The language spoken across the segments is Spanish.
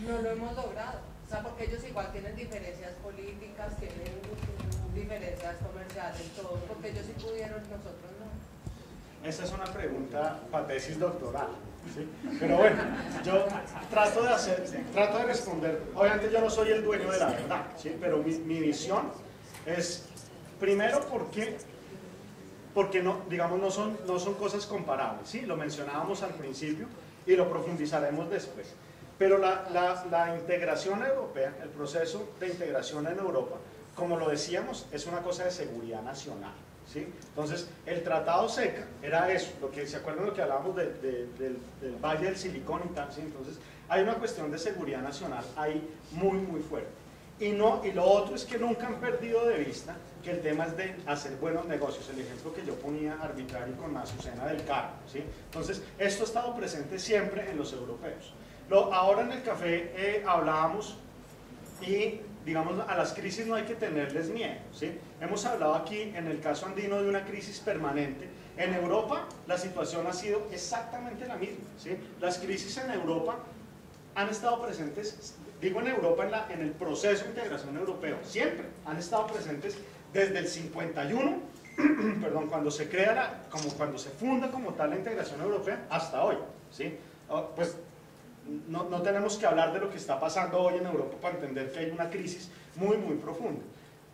no lo hemos logrado. O sea, porque ellos igual tienen diferencias políticas, tienen diferencias comerciales, todo, porque ellos sí pudieron, nosotros no. Esa es una pregunta para tesis doctoral, ¿sí? Pero bueno, yo trato de responder. Obviamente yo no soy el dueño de la verdad, ¿sí? Pero mi visión es, primero, porque no, digamos, no son cosas comparables, ¿sí? Lo mencionábamos al principio y lo profundizaremos después. Pero la integración europea, el proceso de integración en Europa, como lo decíamos, es una cosa de seguridad nacional, ¿sí? Entonces, el Tratado CECA era eso, ¿se acuerdan lo que hablábamos del Valle del Silicón y tal? ¿Sí? Entonces, hay una cuestión de seguridad nacional ahí muy, muy fuerte. Y lo otro es que nunca han perdido de vista que el tema es de hacer buenos negocios. El ejemplo que yo ponía arbitrario con Azucena del Carro, ¿sí? Entonces, esto ha estado presente siempre en los europeos. Ahora en el café hablábamos y, digamos, a las crisis no hay que tenerles miedo, ¿sí? Hemos hablado aquí, en el caso andino, de una crisis permanente. En Europa la situación ha sido exactamente la misma, ¿sí? Las crisis en Europa han estado presentes, digo en Europa, en el proceso de integración europeo, siempre han estado presentes desde el 51, perdón, cuando se crea, cuando se funda como tal la integración europea, hasta hoy, ¿sí? Pues no tenemos que hablar de lo que está pasando hoy en Europa para entender que hay una crisis muy, muy profunda.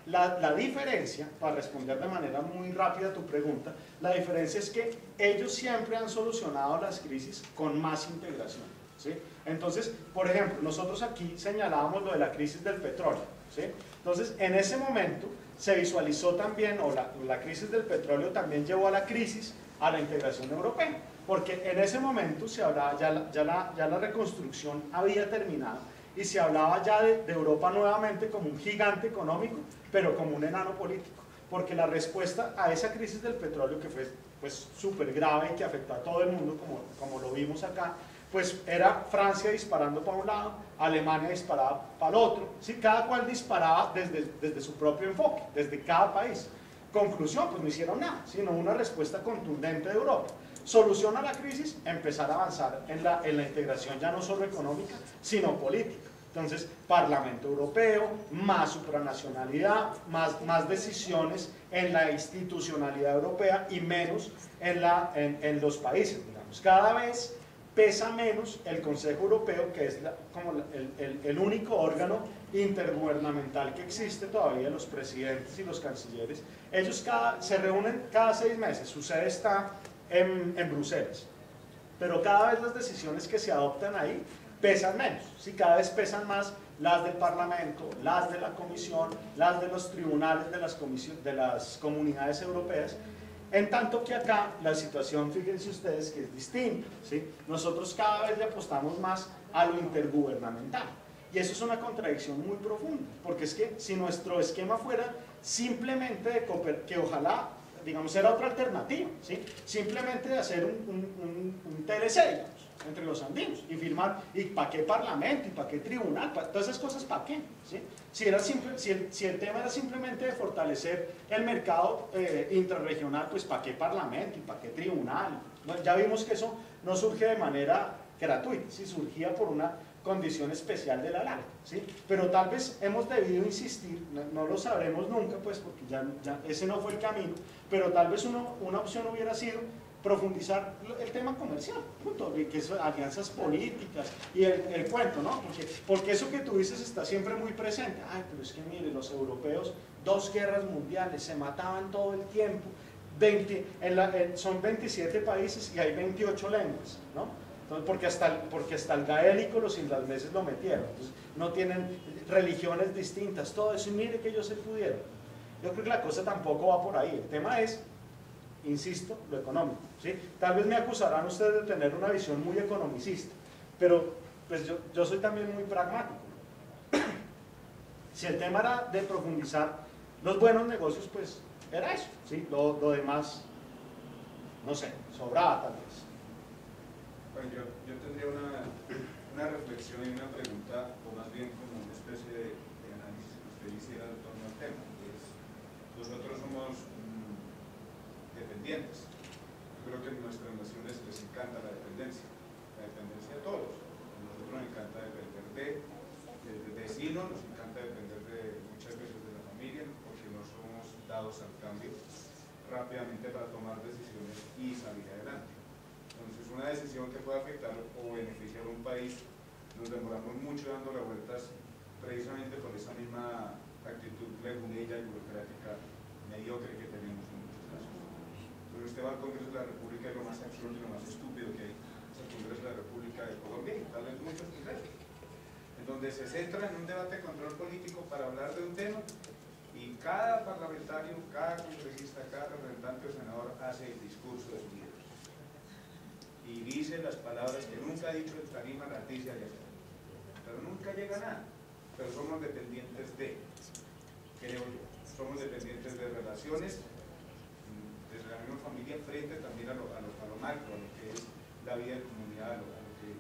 La diferencia, para responder de manera muy rápida a tu pregunta, la diferencia es que ellos siempre han solucionado las crisis con más integración, ¿sí? Entonces, por ejemplo, nosotros aquí señalábamos lo de la crisis del petróleo, ¿sí? Entonces, en ese momento se visualizó también, o la crisis del petróleo también llevó a la crisis a la integración europea, porque en ese momento se hablaba, ya la reconstrucción había terminado y se hablaba ya de Europa nuevamente como un gigante económico, pero como un enano político, porque la respuesta a esa crisis del petróleo, que fue pues súper grave y que afectó a todo el mundo, como lo vimos acá, pues era Francia disparando para un lado, Alemania disparaba para el otro, ¿sí? Cada cual disparaba desde su propio enfoque, desde cada país. Conclusión, pues no hicieron nada, sino una respuesta contundente de Europa. Solución a la crisis, empezar a avanzar en la integración ya no solo económica, sino política. Entonces, Parlamento Europeo, más supranacionalidad, más decisiones en la institucionalidad europea y menos en los países, digamos. Cada vez pesa menos el Consejo Europeo, que es como el único órgano intergubernamental que existe todavía, los presidentes y los cancilleres. Ellos se reúnen cada 6 meses, su sede está en Bruselas, pero cada vez las decisiones que se adoptan ahí pesan menos, ¿sí? Cada vez pesan más las del Parlamento, las de la Comisión, las de los tribunales de las comunidades europeas. En tanto que acá la situación, fíjense ustedes, que es distinta, ¿sí? Nosotros cada vez le apostamos más a lo intergubernamental. Y eso es una contradicción muy profunda, porque es que si nuestro esquema fuera simplemente que ojalá, digamos, era otra alternativa, ¿sí? Simplemente de hacer un TLC, digamos, entre los andinos, y firmar, ¿y para qué parlamento? ¿Y para qué tribunal? Todas esas cosas, ¿para qué? ¿Sí? Si el tema era simplemente de fortalecer el mercado intrarregional, pues ¿para qué parlamento? ¿Y para qué tribunal? Bueno, ya vimos que eso no surge de manera gratuita, ¿sí? Surgía por una condición especial de la LAC, ¿sí? Pero tal vez hemos debido insistir, no lo sabremos nunca, pues porque ya ese no fue el camino, pero tal vez una opción hubiera sido profundizar el tema comercial, punto, que es alianzas políticas y el cuento, ¿no? Porque eso que tú dices está siempre muy presente. Ay, pero es que mire, los europeos, 2 guerras mundiales, se mataban todo el tiempo, son 27 países y hay 28 lenguas, ¿no? Entonces, porque hasta el gaélico los irlandeses lo metieron, entonces no tienen religiones distintas, todo eso, y mire que ellos se pudieron. Yo creo que la cosa tampoco va por ahí, el tema es, insisto, lo económico, ¿sí? Tal vez me acusarán ustedes de tener una visión muy economicista, pero pues yo soy también muy pragmático. Si el tema era de profundizar los buenos negocios, pues era eso, ¿sí? Lo demás, no sé, sobraba tal vez. Bueno, yo tendría una reflexión y una pregunta, o más bien como una especie de análisis que usted hiciera en torno al tema. Nosotros somos dependientes. Yo creo que en nuestras naciones les encanta la dependencia de todos. A nosotros nos encanta depender de rápidamente para tomar decisiones y salir adelante. Entonces, una decisión que pueda afectar o beneficiar a un país, nos demoramos mucho dándole vueltas precisamente por esa misma actitud leguleya y burocrática mediocre que tenemos en muchos casos. Entonces, usted va al Congreso de la República y lo más absurdo y lo más estúpido que hay es el Congreso de la República de Colombia y tal vez muchos congresos, en donde se centra en un debate de control político para hablar de un tema y cada parlamentario, cada congresista, cada representante o senador hace el discurso de su líder y dice las palabras que nunca ha dicho en tarima, las dice allá, pero nunca llega a nada. Pero somos dependientes de, creo yo, somos dependientes de relaciones desde la misma familia frente también a lo macro, a lo que es la vida de comunidad, a lo que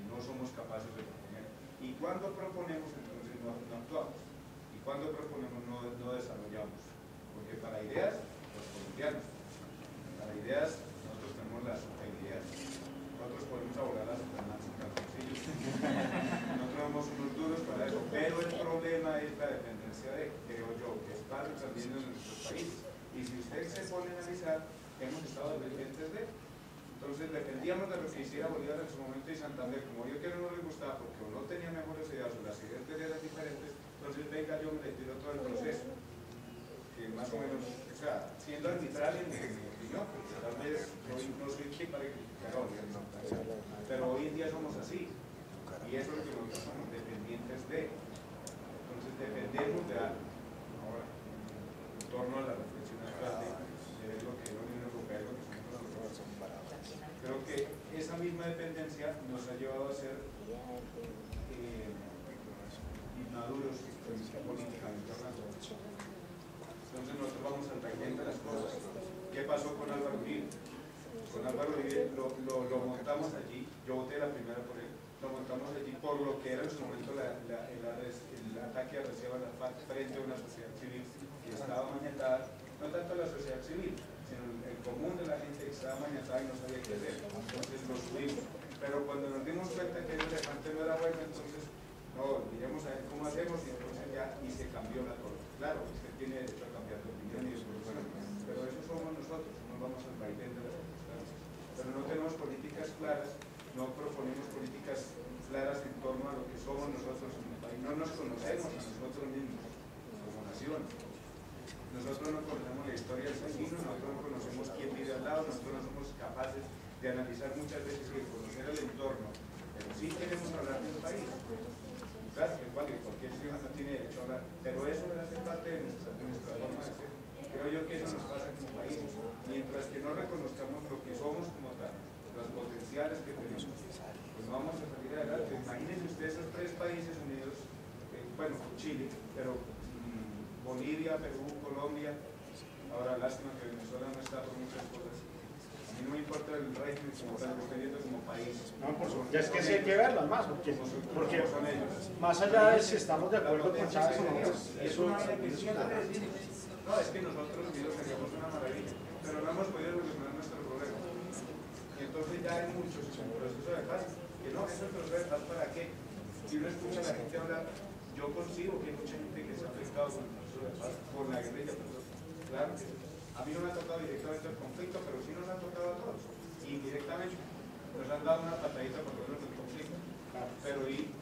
no somos capaces de proponer. Y cuando proponemos, entonces no actuamos. Y cuando proponemos, no desarrollamos. Porque para ideas, los colombianos, para ideas, nosotros tenemos las ideas. Nosotros podemos abordar las supermas en calzoncillos. Nosotros somos unos duros para eso. Pero el problema es la dependencia de, creo yo, que es parte también de nuestros países. Y si usted se pone a analizar, hemos estado dependientes de. Entonces dependíamos de lo que hiciera Bolívar en su momento y Santander, como yo que no les gustaba porque o no tenía mejores ideas o las ideas eran diferentes, entonces venga yo me le tiro todo el proceso, que más o menos, o sea, siendo arbitral en mi opinión, porque tal vez no soy quien para criticar a Bolívar, pero hoy en día somos así, y eso es lo que nosotros somos, dependientes de, entonces dependemos de algo. Ahora, en torno a la reflexión actual de lo que es la Unión Europea y lo que somos nosotros, creo que esa misma dependencia nos ha llevado a ser inmaduros políticamente hablando. Entonces nosotros vamos al vaivén de las cosas. ¿Qué pasó con Álvaro Uribe? Con Álvaro Uribe lo montamos allí, yo voté la primera por él, lo montamos allí por lo que era en su momento el ataque agresivo a la FARC frente a una sociedad civil que estaba maniatada, no tanto la sociedad civil, sino el común de la gente que estaba maniatada y no sabía qué hacer, entonces lo subimos. Pero cuando nos dimos cuenta que el elefante no era bueno, entonces, no, miremos a ver cómo hacemos y entonces ya, y se cambió la cosa. Claro, usted tiene derecho a cambiar de opinión y de solución, pero eso somos nosotros, no vamos al vaivén de las circunstancias. Pero no tenemos políticas claras, no proponemos políticas claras en torno a lo que somos nosotros en el país, no nos conocemos a nosotros mismos como nación. Nosotros no conocemos la historia del vecino, nosotros no conocemos quién vive al lado, nosotros no somos capaces de analizar muchas veces y de conocer el entorno, pero sí queremos hablar del país. Claro, que cualquier ciudadano tiene derecho a hablar, pero eso hace parte de nuestra forma de ser. Creo yo que eso nos pasa como país, mientras que no reconozcamos lo que somos como tal, los potenciales que tenemos, pues vamos a salir adelante. Imagínense ustedes esos tres países unidos, bueno, Chile, pero Bolivia, Perú, Colombia, ahora lástima que Venezuela no está por muchas cosas. A mí no me importa el régimen como tal, lo estoy viendo como país. No, por supuesto, ya es que sí hay que verlo además, porque más allá de si estamos de acuerdo con Chávez o no, eso es una... No, es que nosotros unidos seríamos una maravilla, pero no hemos podido solucionar nuestro problema. Y entonces ya hay muchos en el proceso de paz, que no, eso es proceso de paz, ¿para qué? Si uno escucha a la gente hablar, yo consigo que hay mucha gente que se ha afectado con el proceso de paz, por la guerrilla, claro que sí. A mí no me ha tocado directamente el conflicto, pero sí nos ha tocado a todos. Y indirectamente nos han dado una patadita por lo menos del conflicto. Pero y...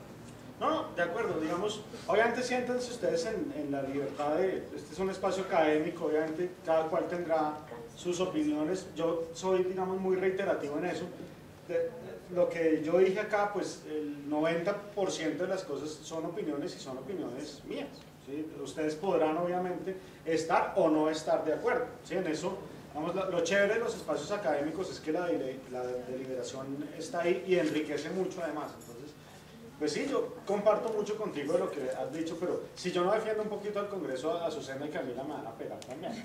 No, de acuerdo, digamos, obviamente siéntense ustedes en la libertad de, este es un espacio académico, obviamente cada cual tendrá sus opiniones, yo soy, digamos, muy reiterativo en eso. Lo que yo dije acá, pues el 90% de las cosas son opiniones y son opiniones mías. ¿Sí? Ustedes podrán obviamente estar o no estar de acuerdo, ¿sí? En eso, vamos, lo chévere de los espacios académicos es que la deliberación está ahí y enriquece mucho además. Entonces, pues sí, yo comparto mucho contigo de lo que has dicho, pero si yo no defiendo un poquito al Congreso, a Azucena y Camila me van a pegar también.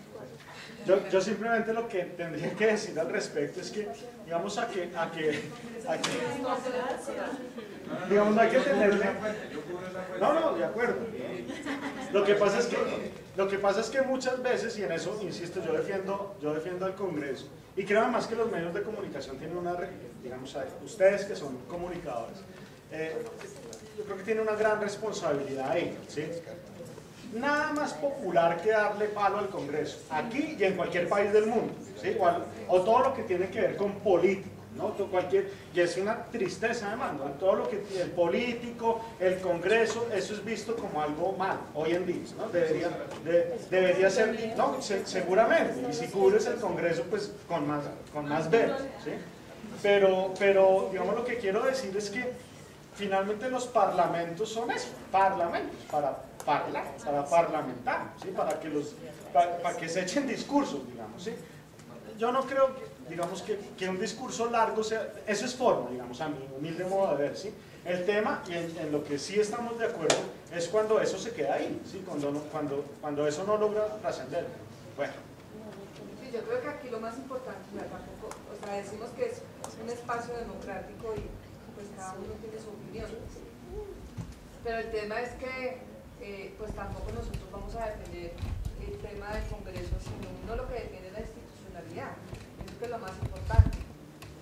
Yo simplemente lo que tendría que decir al respecto es que, digamos, digamos, no hay que tenerle... No, de acuerdo. Lo que pasa es que muchas veces, y en eso, insisto, yo defiendo al Congreso, y creo además que los medios de comunicación tienen una, digamos, ustedes que son comunicadores, yo creo que tienen una gran responsabilidad ahí, ¿sí? nada más popular que darle palo al Congreso, aquí y en cualquier país del mundo, ¿sí? O todo lo que tiene que ver con político, ¿no? Y es una tristeza además, ¿no? Todo lo que el político, el Congreso, eso es visto como algo malo hoy en día, ¿no? Debería ser, no, seguramente, y si cubres el Congreso, pues con más veros, ¿sí? Pero digamos, lo que quiero decir es que finalmente los parlamentos son eso, parlamentos, para parlamentar, ¿sí? para que se echen discursos, digamos, ¿sí? Yo no creo digamos, que un discurso largo sea, eso es forma, digamos, a mi humilde modo de ver, ¿sí? El tema, y en lo que sí estamos de acuerdo, es cuando eso se queda ahí, ¿sí? Cuando eso no logra trascender. Bueno. Sí, yo creo que aquí lo más importante, tampoco, o sea, decimos que es un espacio democrático y pues cada uno tiene su opinión, pero el tema es que pues tampoco nosotros vamos a defender el tema del Congreso, sino uno lo que defiende es la institucionalidad, eso que es lo más importante,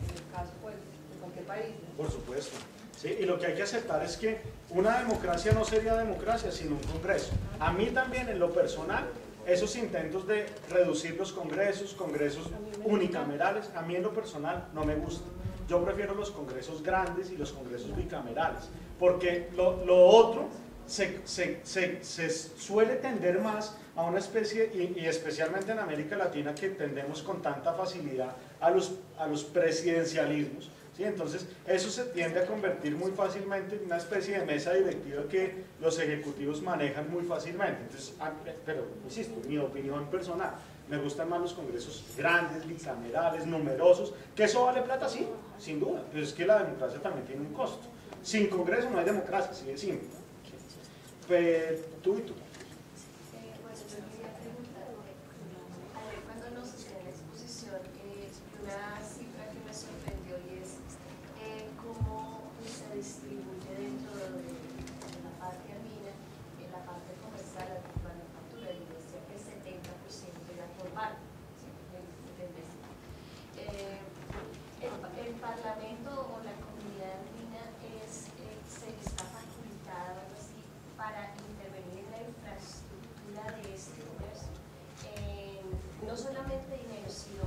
en el caso pues de cualquier país, ¿no? Por supuesto. ¿Sí? Y lo que hay que aceptar es que una democracia no sería democracia sino un Congreso. A mí también, en lo personal, esos intentos de reducir los congresos unicamerales, a mí en lo personal no me gustan. Yo prefiero los congresos grandes y los congresos bicamerales, porque lo otro se suele tender más a una especie, y especialmente en América Latina, que tendemos con tanta facilidad a los presidencialismos, ¿sí? Entonces eso se tiende a convertir muy fácilmente en una especie de mesa directiva que los ejecutivos manejan muy fácilmente. Entonces, pero insisto, mi opinión personal, me gustan más los congresos grandes, bicamerales, numerosos, que eso vale plata, sí, sin duda, pero es que la democracia también tiene un costo. Sin congreso no hay democracia, así de simple. Pues, tú y tú. Bueno, yo quería preguntar, cuando nos hicieron la exposición, una cifra que me sorprendió y es cómo se distribuye dentro de la parte andina, en la parte comercial, la manufactura, y decía que el 70% era formal, ¿sí? El Parlamento o la comunidad andina se está facultada para intervenir en la infraestructura de este comercio, no solamente dinero, sino,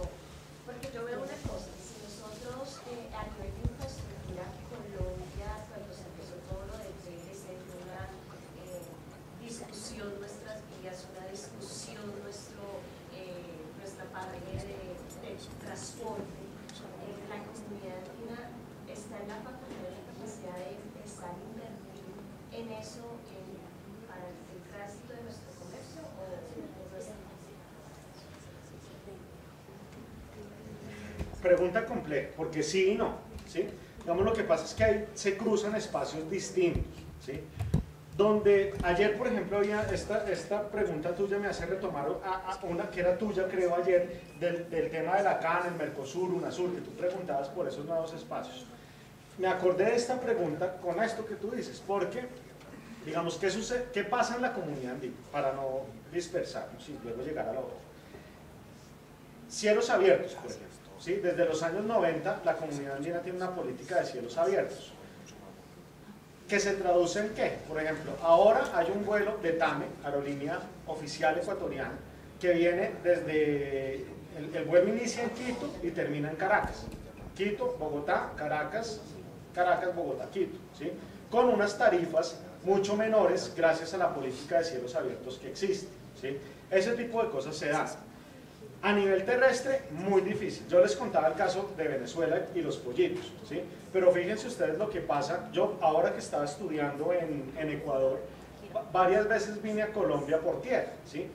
porque yo veo una cosa, si nosotros a nivel de infraestructura, Colombia, cuando se empezó todo lo del PLC, una discusión nuestras vías, una discusión nuestra parte de transporte, la comunidad andina está en la facultad de la capacidad de empezar a invertir en eso para el tránsito de nuestro comercio o no es. Pregunta compleja, porque sí y no, ¿sí? Digamos, lo que pasa es que ahí se cruzan espacios distintos, ¿sí? Donde ayer, por ejemplo, había esta pregunta tuya me hace retomar a una que era tuya, creo, ayer, del tema de la CAN, el Mercosur, UNASUR, que tú preguntabas por esos nuevos espacios. Me acordé de esta pregunta con esto que tú dices, porque, digamos, ¿qué pasa en la comunidad andina? Para no dispersarnos y luego llegar a la otra. Cielos abiertos, por ejemplo, ¿sí? Desde los años 90, la comunidad andina tiene una política de cielos abiertos. ¿Que se traduce en qué? Por ejemplo, ahora hay un vuelo de TAME, aerolínea oficial ecuatoriana, que viene desde, el vuelo inicia en Quito y termina en Caracas. Quito, Bogotá, Caracas, Bogotá, Quito, ¿sí? Con unas tarifas mucho menores gracias a la política de cielos abiertos que existe, ¿sí? Ese tipo de cosas se dan. A nivel terrestre, muy difícil. Yo les contaba el caso de Venezuela y los pollitos, ¿sí? Pero fíjense ustedes lo que pasa. Yo, ahora que estaba estudiando en Ecuador, varias veces vine a Colombia por tierra, ¿sí?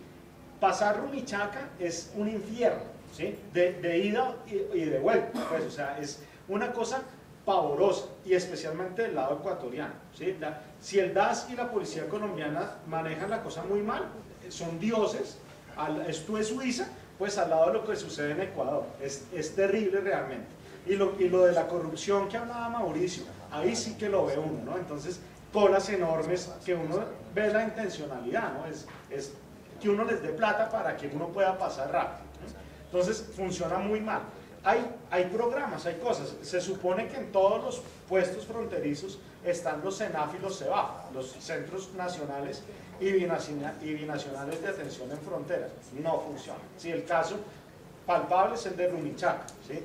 Pasar Rumichaca es un infierno, ¿sí? De ida y de vuelta, pues, o sea, es una cosa pavorosa, y especialmente del lado ecuatoriano, ¿sí? Si el DAS y la policía colombiana manejan la cosa muy mal, son dioses, esto es Suiza, pues al lado de lo que sucede en Ecuador, es terrible realmente. Y lo de la corrupción que hablaba Mauricio, ahí sí que lo ve uno, ¿no? Entonces, colas enormes, que uno ve la intencionalidad, ¿no? Es que uno les dé plata para que uno pueda pasar rápido, ¿no? Entonces, funciona muy mal. hay programas, hay cosas. Se supone que en todos los puestos fronterizos están los CENAF y los CEBAF, los Centros Nacionales y Binacionales de Atención en Fronteras. No funciona. Si el caso palpable es el de Rumichaca, ¿sí?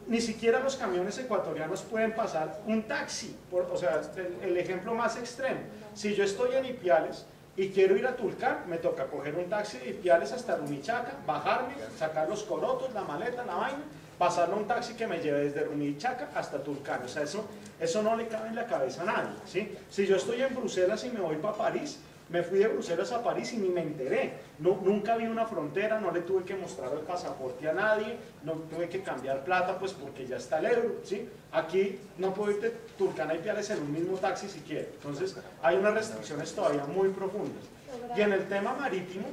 Ni siquiera los camiones ecuatorianos pueden pasar un taxi. O sea, el ejemplo más extremo. Si yo estoy en Ipiales y quiero ir a Tulcán, me toca coger un taxi de Ipiales hasta Rumichaca, bajarme, sacar los corotos, la maleta, la vaina, pasarlo a un taxi que me lleve desde Rumichaca hasta Tulcán. O sea, eso no le cabe en la cabeza a nadie, ¿sí? Si yo estoy en Bruselas y me voy para París, me fui de Bruselas a París y ni me enteré. Nunca vi una frontera, no le tuve que mostrar el pasaporte a nadie, no tuve que cambiar plata, pues porque ya está el euro, ¿sí? Aquí no puedo irte Tulcán a Ipiales en un mismo taxi si quiero. Entonces, hay unas restricciones todavía muy profundas. Y en el tema marítimo,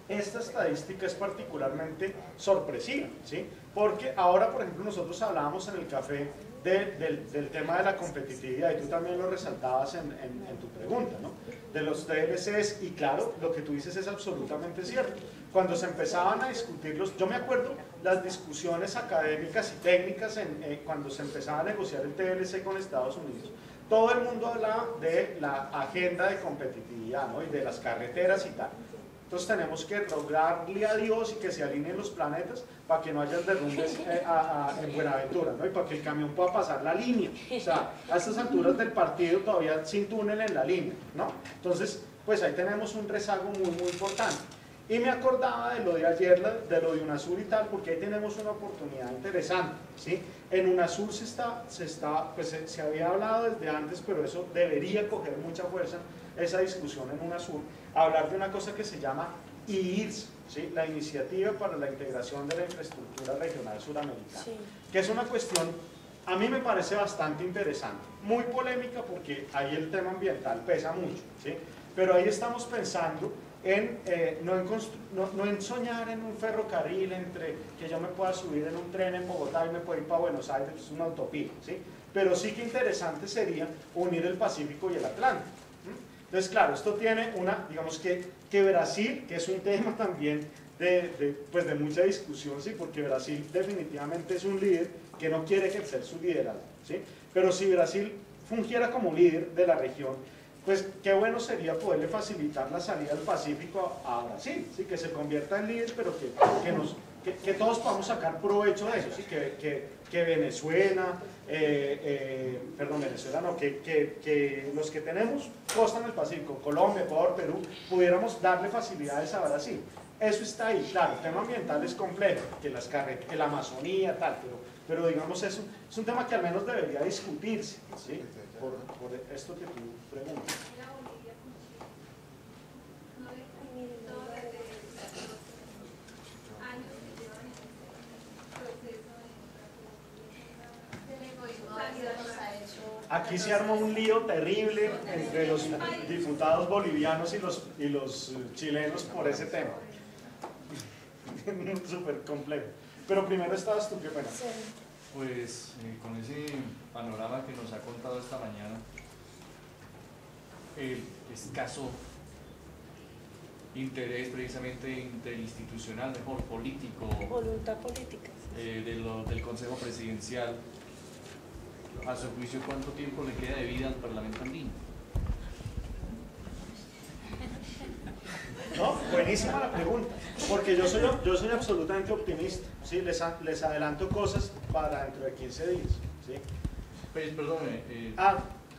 esta estadística es particularmente sorpresiva, ¿sí? Porque ahora, por ejemplo, nosotros hablábamos en el café del tema de la competitividad, y tú también lo resaltabas en tu pregunta, ¿no? De los TLCs, y claro, lo que tú dices es absolutamente cierto. Cuando se empezaban a discutirlos, yo me acuerdo las discusiones académicas y técnicas cuando se empezaba a negociar el TLC con Estados Unidos, todo el mundo hablaba de la agenda de competitividad, ¿no? Y de las carreteras y tal. Entonces tenemos que rogarle a Dios y que se alineen los planetas para que no haya derrumbes en Buenaventura, ¿no? Y para que el camión pueda pasar la línea. O sea, a estas alturas del partido todavía sin túnel en la línea, ¿no? Entonces, pues ahí tenemos un rezago muy, muy importante. Y me acordaba de lo de ayer, de lo de UNASUR y tal, porque ahí tenemos una oportunidad interesante, ¿sí? En UNASUR se había hablado desde antes, pero eso debería coger mucha fuerza, esa discusión en UNASUR, hablar de una cosa que se llama IIRS, ¿sí? La Iniciativa para la Integración de la Infraestructura Regional Suramericana, sí, que es una cuestión, a mí me parece bastante interesante, muy polémica porque ahí el tema ambiental pesa mucho, ¿sí? Pero ahí estamos pensando no en soñar en un ferrocarril entre que yo me pueda subir en un tren en Bogotá y me pueda ir para Buenos Aires, es una utopía, ¿sí? Pero sí que interesante sería unir el Pacífico y el Atlántico. Entonces, claro, esto tiene digamos que Brasil, que es un tema también de mucha discusión, ¿sí? Porque Brasil definitivamente es un líder que no quiere ejercer su liderazgo, ¿sí? Pero si Brasil fungiera como líder de la región, pues qué bueno sería poderle facilitar la salida al Pacífico a Brasil, ¿sí? Que se convierta en líder, pero que todos podamos sacar provecho de eso, ¿sí? Que Venezuela, Venezuela no, que los que tenemos costa en el Pacífico, Colombia, Ecuador, Perú, pudiéramos darle facilidades a Brasil. Eso está ahí, claro, el tema ambiental es complejo, que la Amazonía, tal, pero digamos es un tema que al menos debería discutirse, ¿sí? Por esto que tú preguntas. Aquí se armó un lío terrible entre los diputados bolivianos y los chilenos por ese tema. Súper complejo. Pero primero estabas tú, qué pena. Pues con ese panorama que nos ha contado esta mañana, el escaso interés precisamente interinstitucional, mejor político, voluntad política, del Consejo Presidencial, a su juicio, ¿cuánto tiempo le queda de vida al Parlamento andino? No, buenísima la pregunta, porque yo soy absolutamente optimista, ¿sí? Les adelanto cosas para dentro de 15 días, ¿sí? Pues perdóneme,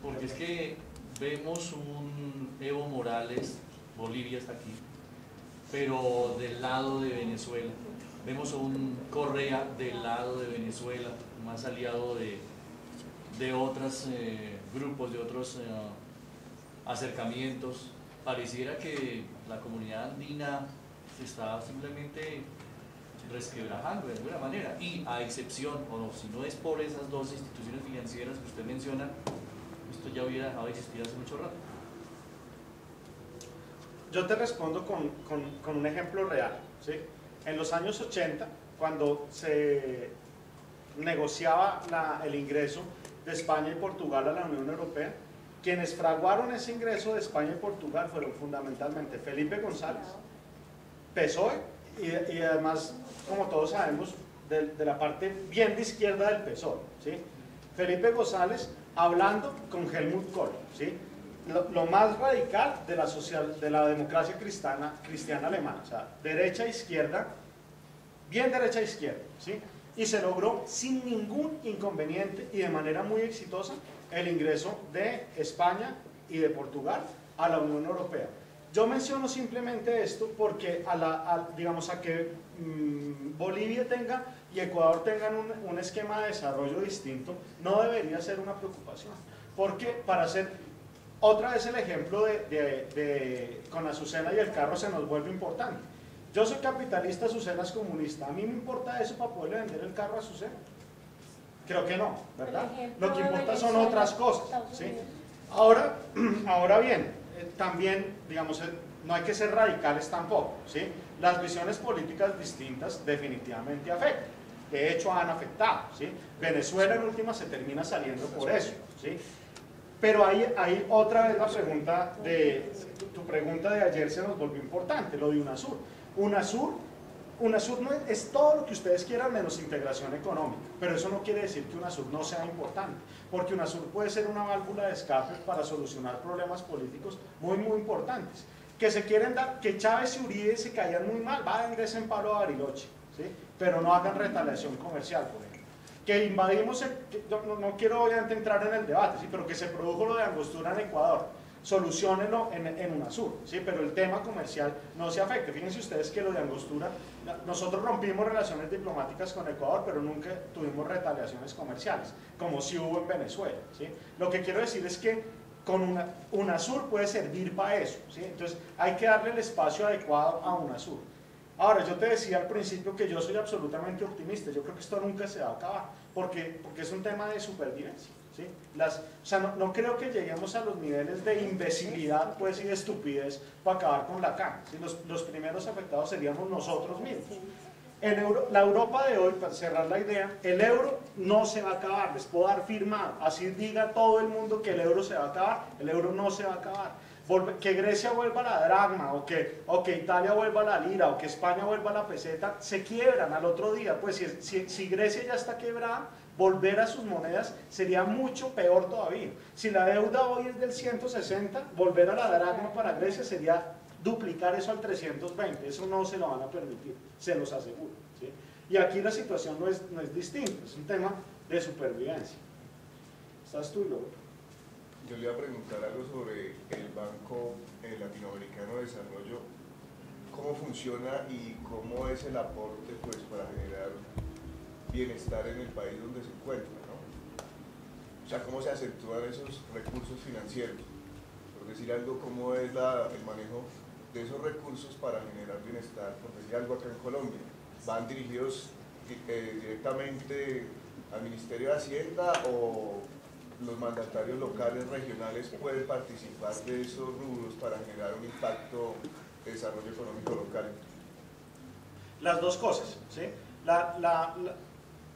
porque es que vemos un Evo Morales, Bolivia está aquí, pero del lado de Venezuela, vemos a un Correa del lado de Venezuela, más aliado de otros grupos, de otros acercamientos. Pareciera que la comunidad andina se está simplemente resquebrajando de alguna manera, y a excepción, o si no es por esas dos instituciones financieras que usted menciona, esto ya hubiera dejado de existir hace mucho rato. Yo te respondo con un ejemplo real, ¿sí? En los años 80, cuando se negociaba el ingreso de España y Portugal a la Unión Europea, quienes fraguaron ese ingreso de España y Portugal fueron fundamentalmente Felipe González, PSOE y además, como todos sabemos, de la parte bien de izquierda del PSOE, ¿sí? Felipe González hablando con Helmut Kohl, ¿sí? Lo más radical de la democracia cristiana alemana, o sea, derecha e izquierda, bien derecha e izquierda, ¿sí? Y se logró sin ningún inconveniente y de manera muy exitosa el ingreso de España y de Portugal a la Unión Europea. Yo menciono simplemente esto porque digamos a que Bolivia tenga y Ecuador tengan un esquema de desarrollo distinto no debería ser una preocupación, porque para hacer otra vez el ejemplo con Azucena y el carro se nos vuelve importante. Yo soy capitalista, Azucena es comunista, ¿a mí me importa eso para poderle vender el carro a Azucena? Creo que no, ¿verdad? Lo que importa son otras cosas, ¿sí? Ahora bien, también, digamos, no hay que ser radicales tampoco, ¿sí? Las visiones políticas distintas definitivamente afectan, de hecho han afectado, ¿sí? Venezuela en última se termina saliendo por eso, ¿sí? Pero ahí otra vez la pregunta tu pregunta de ayer se nos volvió importante, lo de UNASUR. UNASUR no es todo lo que ustedes quieran menos integración económica, pero eso no quiere decir que UNASUR no sea importante, porque UNASUR puede ser una válvula de escape para solucionar problemas políticos muy importantes, que se quieren dar, que Chávez y Uribe se caían muy mal, vayan de ese palo a Bariloche, ¿sí? Pero no hagan retaliación comercial, por ejemplo. Que invadimos, no quiero obviamente entrar en el debate, ¿sí? Pero que se produjo lo de Angostura en Ecuador, solucionenlo en UNASUR, ¿sí? Pero el tema comercial no se afecte. Fíjense ustedes que lo de Angostura, nosotros rompimos relaciones diplomáticas con Ecuador, pero nunca tuvimos retaliaciones comerciales, como sí hubo en Venezuela, ¿sí? Lo que quiero decir es que con UNASUR puede servir para eso, ¿sí? Entonces hay que darle el espacio adecuado a UNASUR. Ahora, yo te decía al principio que yo soy absolutamente optimista, yo creo que esto nunca se va a acabar, porque es un tema de supervivencia, ¿sí? O sea, no creo que lleguemos a los niveles de imbecilidad, pues, y de estupidez para acabar con la CAN, ¿sí? Los primeros afectados seríamos nosotros mismos. La Europa de hoy, para cerrar la idea, el euro no se va a acabar, les puedo dar firmado, así diga todo el mundo que el euro se va a acabar, el euro no se va a acabar. Que Grecia vuelva a la dracma, o que Italia vuelva a la lira, o que España vuelva a la peseta, se quiebran al otro día. Pues si Grecia ya está quebrada, volver a sus monedas sería mucho peor todavía. Si la deuda hoy es del 160, volver a la dracma para Grecia sería duplicar eso al 320, eso no se lo van a permitir, se los aseguro, ¿sí? Y aquí la situación no es distinta, es un tema de supervivencia. ¿Estás tú, Lobo? Yo le iba a preguntar algo sobre el Banco Latinoamericano de Desarrollo, cómo funciona y cómo es el aporte, pues, para generar bienestar en el país donde se encuentra, ¿no? O sea, cómo se acentúan esos recursos financieros, por decir algo, cómo es el manejo de esos recursos para generar bienestar, por decir algo acá en Colombia. ¿Van dirigidos directamente al Ministerio de Hacienda o los mandatarios locales, regionales pueden participar de esos rubros para generar un impacto de desarrollo económico local? Las dos cosas, ¿sí?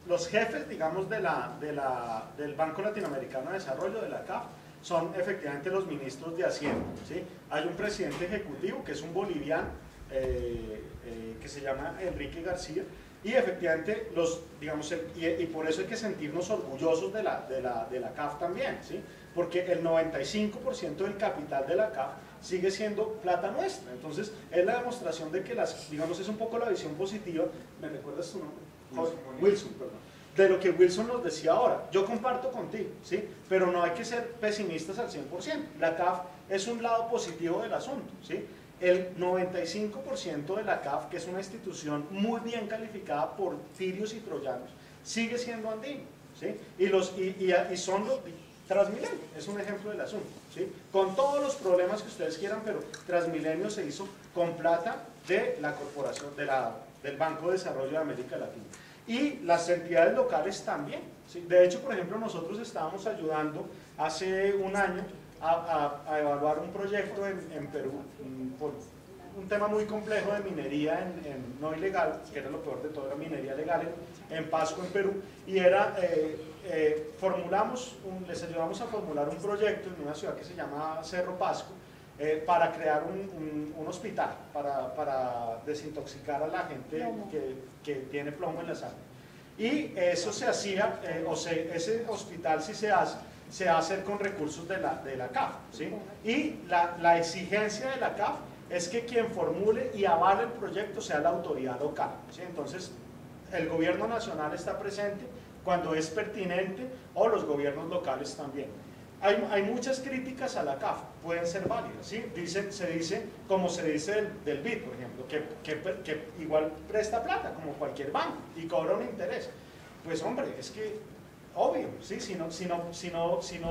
Los jefes, digamos, del Banco Latinoamericano de Desarrollo, de la CAF, son efectivamente los ministros de Hacienda, ¿sí? Hay un presidente ejecutivo que es un boliviano que se llama Enrique García, y efectivamente, y por eso hay que sentirnos orgullosos de la CAF también, ¿sí? Porque el 95% del capital de la CAF sigue siendo plata nuestra. Entonces, es la demostración de que es un poco la visión positiva. ¿Me recuerdas tu nombre? Wilson, perdón. De lo que Wilson nos decía ahora. Yo comparto contigo, ¿sí? Pero no hay que ser pesimistas al 100%. La CAF es un lado positivo del asunto, ¿sí? El 95% de la CAF, que es una institución muy bien calificada por tirios y troyanos, sigue siendo andino, ¿sí? Y son los Transmilenio, es un ejemplo del asunto, ¿sí? Con todos los problemas que ustedes quieran, pero Transmilenio se hizo con plata de la corporación, del Banco de Desarrollo de América Latina. Y las entidades locales también, ¿sí? De hecho, por ejemplo, nosotros estábamos ayudando hace un año a evaluar un proyecto en Perú, por un tema muy complejo de minería no ilegal, que era lo peor de todo, era minería legal en Pasco, en Perú, y era, les ayudamos a formular un proyecto en una ciudad que se llama Cerro Pasco, para crear un hospital, para desintoxicar a la gente que tiene plomo en la sangre. Y eso se hacía, ese hospital sí se va a hacer con recursos de la CAF, ¿sí? Y la exigencia de la CAF es que quien formule y avale el proyecto sea la autoridad local, ¿sí? Entonces, el gobierno nacional está presente cuando es pertinente, o los gobiernos locales también. Hay muchas críticas a la CAF, pueden ser válidas, ¿sí? Se dice, como se dice del BID, por ejemplo, que igual presta plata, como cualquier banco, y cobra un interés. Pues hombre, es que, obvio, ¿sí? Si no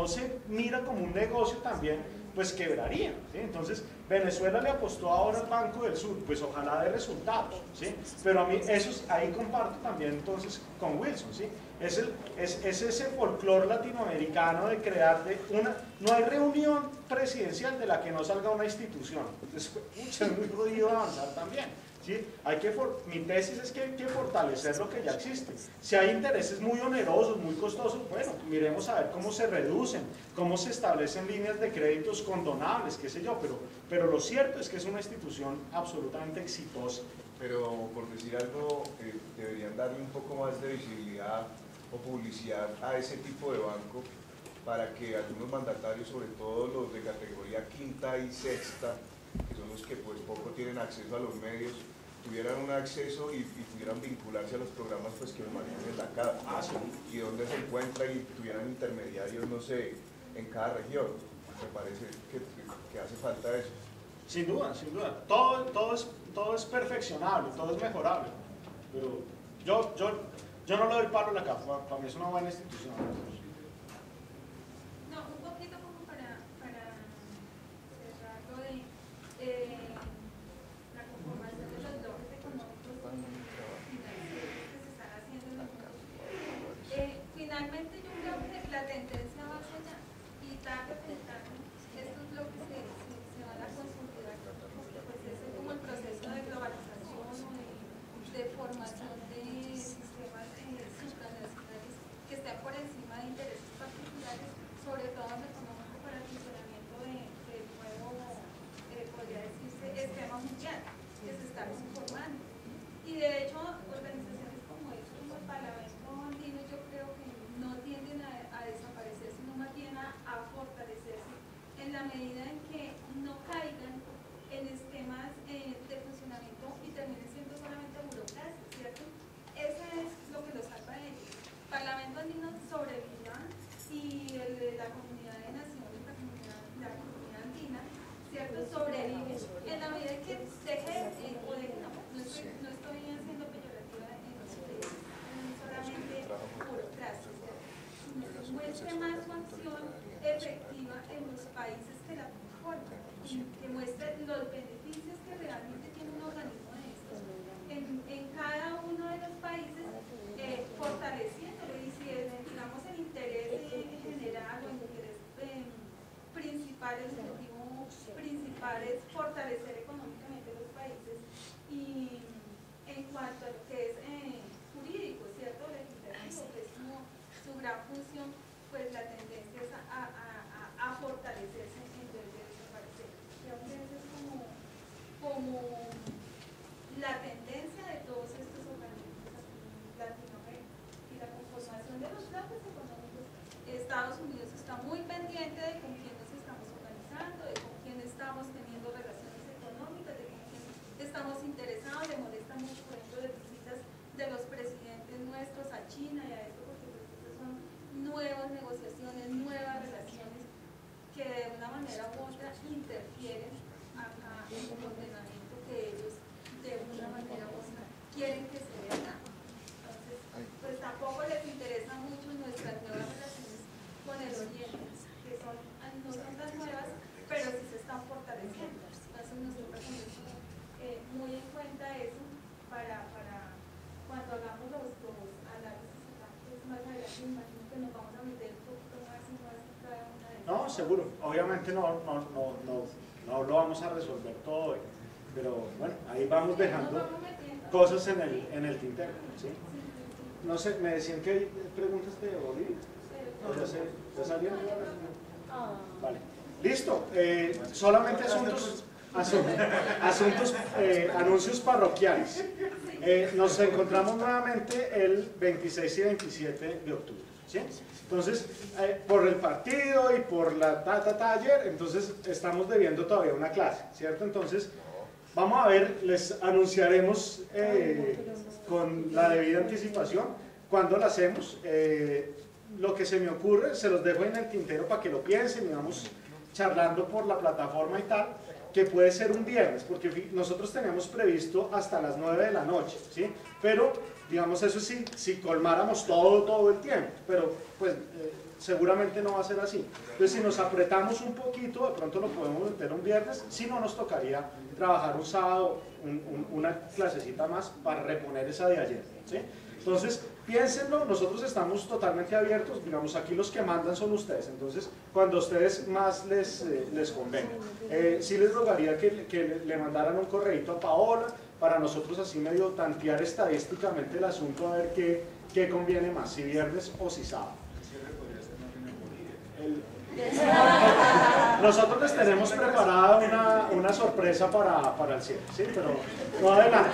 se mira como un negocio también, pues quebraría, ¿sí? Entonces, Venezuela le apostó ahora al Banco del Sur, pues ojalá dé resultados, ¿sí? Pero a mí, ahí comparto también entonces con Wilson, ¿sí? Es ese folclore latinoamericano de crear no hay reunión presidencial de la que no salga una institución. Entonces, es muy jodido avanzar también, ¿sí? Mi tesis es que hay que fortalecer lo que ya existe. Si hay intereses muy onerosos, muy costosos, bueno, miremos a ver cómo se reducen, cómo se establecen líneas de créditos condonables, qué sé yo, pero lo cierto es que es una institución absolutamente exitosa. Pero por decir algo, deberían darle un poco más de visibilidad o publicidad a ese tipo de banco para que algunos mandatarios, sobre todo los de categoría quinta y sexta, que son los que pues poco tienen acceso a los medios, tuvieran un acceso y pudieran vincularse a los programas pues que manejan en la CAF, y donde se encuentran y tuvieran intermediarios, no sé, en cada región. Me parece que hace falta eso. Sin duda, sin duda. Todo es perfeccionable, todo es mejorable. Pero yo no le doy palo a la CAF, para mí es una buena institución. No, un poquito como para cerrar lo de la conformación de los bloques económicos financieros que se están haciendo en el mundo. Finalmente yo creo que la tendencia va hacia allá, y tarde o temprano estos bloques se van a consolidar, porque pues ese es como el proceso de globalización o de formación de sistemas supranacionales que estén por encima de intereses particulares, sobre todo en lo económico, para el funcionamiento del nuevo, podría decirse, esquema mundial que se está conformando. Y de hecho, organizaciones como esta, como el Parlamento Andino, yo creo que no tienden a desaparecer, sino más bien a fortalecerse en la medida en que no caigan en esquemas de funcionamiento y terminen siendo solamente burocracia, ¿cierto? Eso es lo que los salva a ellos. El Parlamento Andino sobreviva, y la comunidad de naciones, la comunidad andina, ¿cierto? Sobrevive en la medida en que no estoy haciendo peyorativa solamente burocracia, muestre más su acción efectiva en los países que la conforman, que muestre los beneficios que realmente tiene un organismo de estos en cada uno de los países, fortaleciéndolo. Y si digamos el interés general o el interés principal, el objetivo principal es fortalecer económicamente los países, y en cuanto a lo que es jurídico, ¿cierto? Legislativo, que es como su gran función, pues la tendencia es a fortalecerse en vez de desaparecer. Creo que esa es como la tendencia de todos estos organismos en Latinoamérica, y la conformación de los bloques económicos. Estados Unidos está muy pendiente de con quién nos estamos organizando, de con quién estamos teniendo relaciones económicas, de con quién estamos interesados. Le molesta mucho, por ejemplo, de visitas de los presidentes nuestros a China y a esto, porque pues, son nuevas negociaciones, nuevas relaciones que de una manera u otra interfieren acá en el ordenamiento que ellos de una manera u otra quieren que se vea acá. Entonces, pues tampoco les interesa mucho nuestras nuevas relaciones con el Oriente, que no son tan nuevas, pero sí se están fortaleciendo. Entonces nosotros tenemos muy en cuenta eso para cuando hagamos los análisis más adelante. Imagino que nos vamos a meter un poquito más y más en cada una de ellas. No, seguro. Obviamente no lo vamos a resolver todo hoy, pero bueno, ahí vamos dejando cosas en el tintero, ¿sí? No sé, me decían que hay preguntas de Bolivia. ¿Ya salieron? Vale. Listo. Solamente anuncios parroquiales. Nos encontramos nuevamente el 26 y 27 de octubre, ¿sí? Entonces, por el partido y por la ayer, entonces estamos debiendo todavía una clase, ¿cierto? Entonces, vamos a ver, les anunciaremos con la debida anticipación cuándo la hacemos. Lo que se me ocurre, se los dejo en el tintero para que lo piensen y vamos charlando por la plataforma y tal, que puede ser un viernes, porque nosotros teníamos previsto hasta las 9 de la noche, ¿sí? Pero, digamos, eso sí, si colmáramos todo el tiempo, pero pues seguramente no va a ser así. Entonces, si nos apretamos un poquito, de pronto lo podemos meter un viernes, si no nos tocaría trabajar un sábado, una clasecita más para reponer esa de ayer, ¿sí? Entonces, piénsenlo, nosotros estamos totalmente abiertos, digamos, aquí los que mandan son ustedes, entonces, cuando a ustedes más les convenga. Sí les rogaría que le mandaran un correíto a Paola, para nosotros así medio tantear estadísticamente el asunto, a ver qué conviene más, si viernes o si sábado. Nosotros les tenemos preparada una sorpresa para el cierre, ¿sí? Pero no adelanto,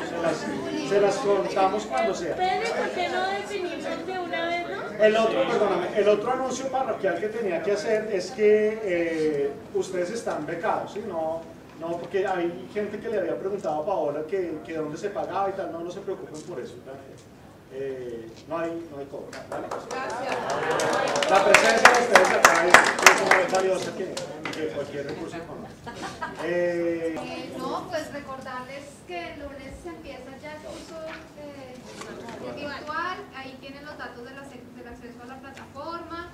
se las contamos cuando sea. ¿Por qué no definimos de una vez, no? El otro anuncio parroquial que tenía que hacer es que ustedes están becados, ¿sí? No, porque hay gente que le había preguntado a Paola que dónde se pagaba y tal, no se preocupen por eso, ¿verdad? No hay cobro, ¿vale? Gracias. La presencia de ustedes acá es valiosa que cualquier recurso económico. No, pues recordarles que el lunes se empieza ya el curso virtual, ahí tienen los datos del acceso a la plataforma.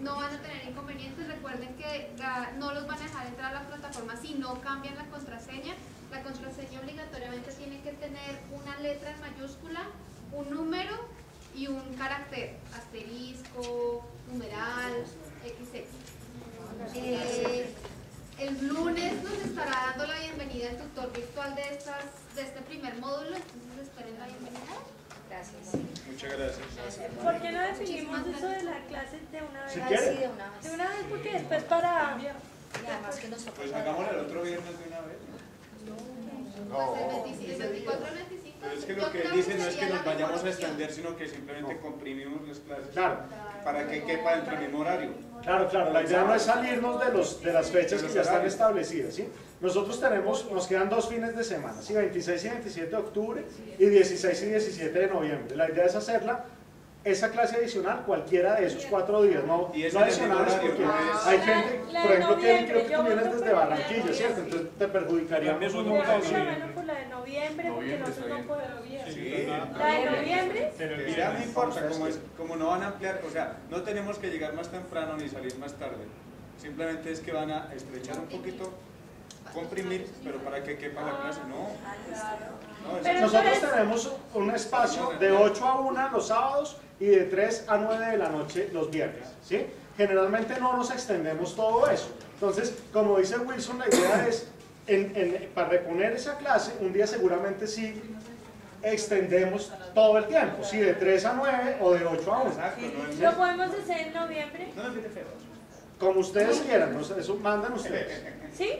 No van a tener inconvenientes, recuerden que no los van a dejar entrar a la plataforma si no cambian la contraseña. La contraseña obligatoriamente tiene que tener una letra en mayúscula, un número y un carácter, asterisco, numeral, XX. El lunes nos estará dando la bienvenida el tutor virtual de este primer módulo, entonces esperen la bienvenida. Gracias. Muchas gracias. ¿Por qué no definimos eso de la clase de una vez? Si quieren. De una vez, porque después para... Pues hagámoslo el otro viernes de una vez. El 24 al 25. Pero es que lo que él dice no es que nos vayamos a extender, sino que simplemente comprimimos las clases. Claro. Para que quepa dentro del mismo horario. Claro, la idea no es salirnos de las fechas que ya están establecidas, ¿sí? Nosotros nos quedan 2 fines de semana, ¿sí? 26 y 27 de octubre y 16 y 17 de noviembre. La idea es hacerla, esa clase adicional, cualquiera de esos 4 días, no adicionales, porque hay gente, por ejemplo, que creo que tú vienes desde Barranquilla, ¿cierto? Entonces te perjudicaríamos un montón. Por la de noviembre, porque nosotros no podemos. Sí. La de noviembre. Mira, no importa, como no van a ampliar, o sea, no tenemos que llegar más temprano ni salir más tarde. Simplemente es que van a estrechar un poquito, comprimir, pero para que quepa la clase, no. Nosotros tenemos un espacio de 8 a 1 los sábados y de 3 a 9 de la noche los viernes, ¿sí? Generalmente no nos extendemos todo eso. Entonces, como dice Wilson, la idea es, para reponer esa clase, un día seguramente sí extendemos todo el tiempo, ¿sí? De 3 a 9 o de 8 a 1. Exacto, ¿Lo podemos hacer en noviembre? Como ustedes quieran, eso mandan ustedes. Sí.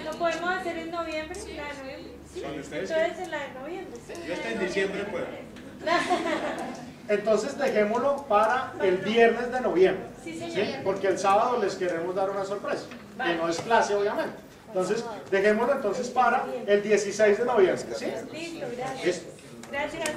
¿Lo podemos hacer en noviembre? La de noviembre. Sí. ustedes Entonces en la de noviembre. Yo hasta en diciembre puedo. Entonces dejémoslo para el viernes de noviembre, Sí, ¿sí? señor. Porque el sábado les queremos dar una sorpresa, que no es clase obviamente. Entonces dejémoslo entonces para el 16 de noviembre, ¿sí? Listo, gracias. Listo. Gracias.